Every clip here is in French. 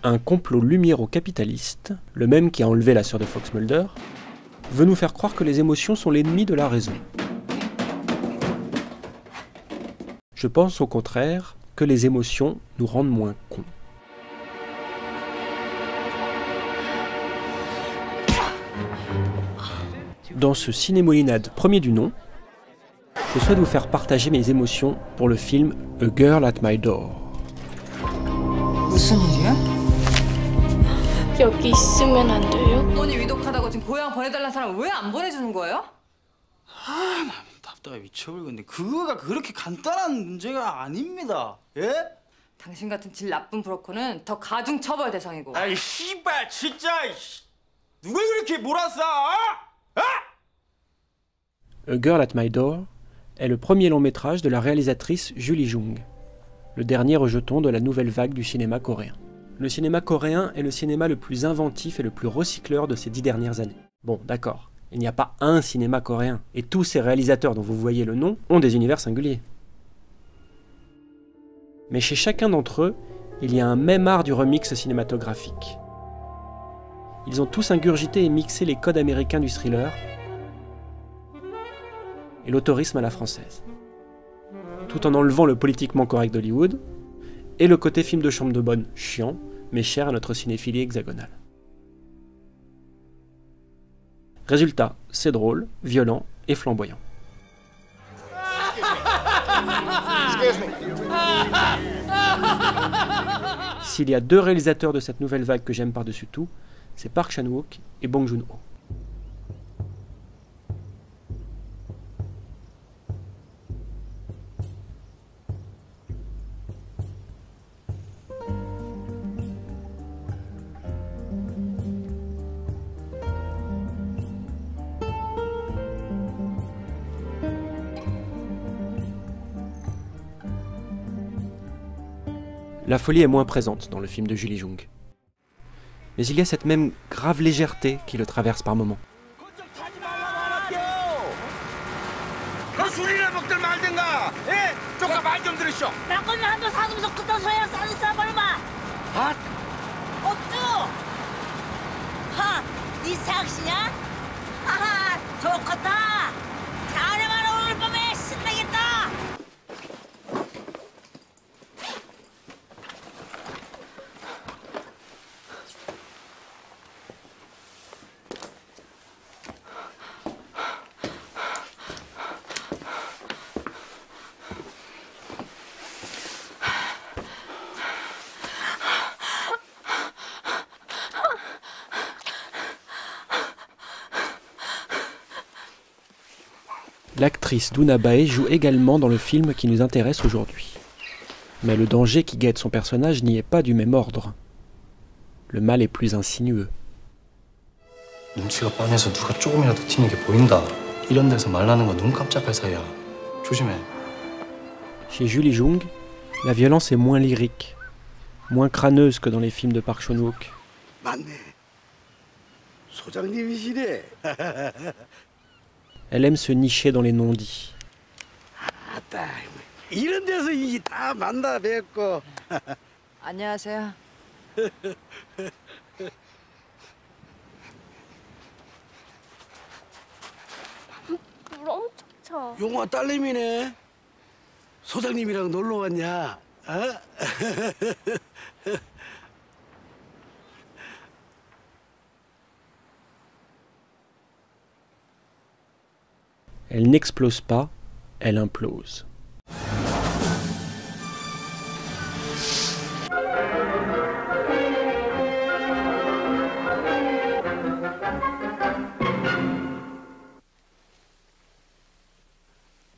un complot lumiéro-capitaliste, le même qui a enlevé la sœur de Fox Mulder, veut nous faire croire que les émotions sont l'ennemi de la raison. Je pense au contraire que les émotions nous rendent moins cons. Dans ce cinémolinade premier du nom, je souhaite vous faire partager mes émotions pour le film A Girl at My Door. 무슨 일이야? 여기 있으면 안 돼요? 어머니 위독하다고 지금 고향 보내달라는 사람 왜 안 보내주는 거예요? 아, 나 답답해 미쳐버리겠네. 그거가 그렇게 간단한 문제가 아닙니다. 예? 당신 같은 질 나쁜 브로커는 더 가중 처벌 대상이고. 아이 씨발 진짜 누가 그렇게 몰았어? 아? A Girl at My Door est le premier long métrage de la réalisatrice Julie Jung, le dernier rejeton de la nouvelle vague du cinéma coréen. Le cinéma coréen est le cinéma le plus inventif et le plus recycleur de ces 10 dernières années. Bon, d'accord, il n'y a pas un cinéma coréen, et tous ces réalisateurs dont vous voyez le nom ont des univers singuliers. Mais chez chacun d'entre eux, il y a un même art du remix cinématographique. Ils ont tous ingurgité et mixé les codes américains du thriller et l'autorisme à la française, tout en enlevant le politiquement correct d'Hollywood et le côté film de chambre de bonne chiant, mais cher à notre cinéphilie hexagonale. Résultat, c'est drôle, violent et flamboyant. S'il y a deux réalisateurs de cette nouvelle vague que j'aime par-dessus tout, c'est Park Chan-wook et Bong Joon-ho. La folie est moins présente dans le film de Julie Jung. Mais il y a cette même grave légèreté qui le traverse par moments. L'actrice Doona Bae joue également dans le film qui nous intéresse aujourd'hui. Mais le danger qui guette son personnage n'y est pas du même ordre. Le mal est plus insinueux. 눈치가 뻔해서 누가 조금이라도 튀는 게 보인다. 이런 데서 말라는 거 눈 깜짝할 사이야. 조심해. Chez Julie Jung, la violence est moins lyrique, moins crâneuse que dans les films de Park Chan-wook. 맞네. 소장님이시네. Elle aime se nicher dans les non-dits. 아따, 이런 데서 이 다 만나 뵙고. 안녕하세요. 물 엄청 차. 용화 딸내미네. 소장님이랑 놀러 왔냐? 어? Elle n'explose pas, elle implose.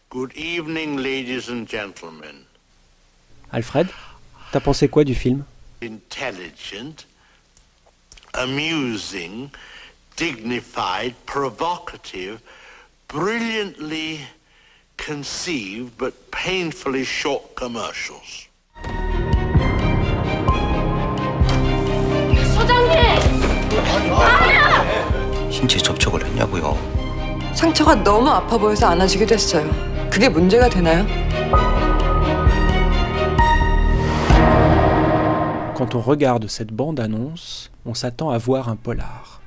Good evening, ladies and gentlemen. Alfred, t'as pensé quoi du film? Intelligent, amusing, dignified, provocative, brilliantly conceived but painfully short commercials. 소장님! 신체 접촉을 했냐고요? 상처가 너무 아파 보여서 안아주기도 했어요. 그게 문제가 되나요? Quand on regarde cette bande-annonce, on s'attend à voir un polar.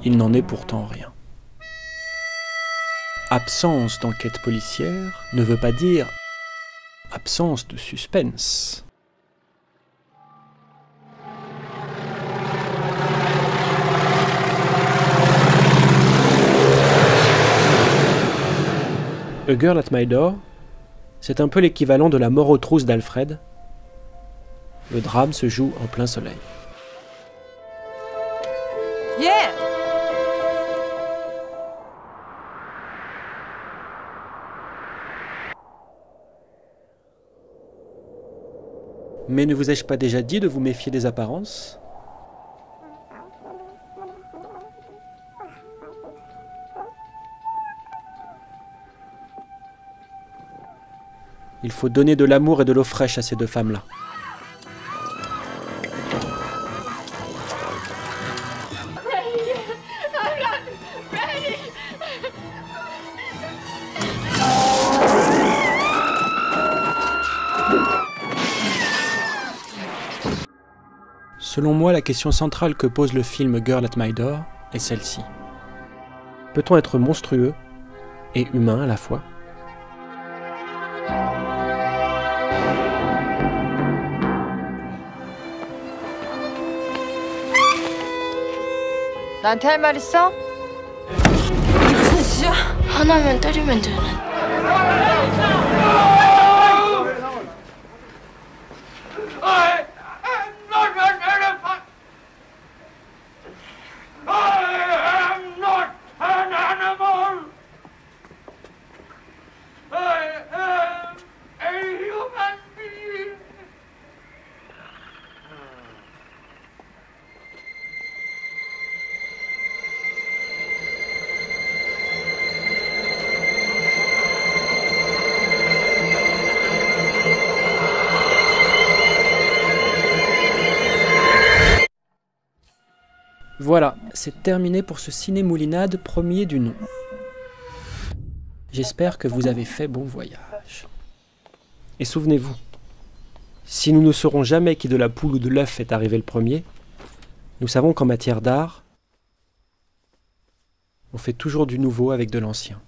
Il n'en est pourtant rien. Absence d'enquête policière ne veut pas dire absence de suspense. A Girl at My Door, c'est un peu l'équivalent de La mort aux trousses d'Alfred. Le drame se joue en plein soleil. Yeah! Mais ne vous ai-je pas déjà dit de vous méfier des apparences ? Il faut donner de l'amour et de l'eau fraîche à ces deux femmes-là. Selon moi, la question centrale que pose le film Girl at My Door est celle-ci. Peut-on être monstrueux et humain à la fois ? 나한테 할 말 있어? 무슨 짓이야? 하나면 때리면 되는. Voilà, c'est terminé pour ce ciné-moulinade premier du nom. J'espère que vous avez fait bon voyage. Et souvenez-vous, si nous ne saurons jamais qui de la poule ou de l'œuf est arrivé le premier, nous savons qu'en matière d'art, on fait toujours du nouveau avec de l'ancien.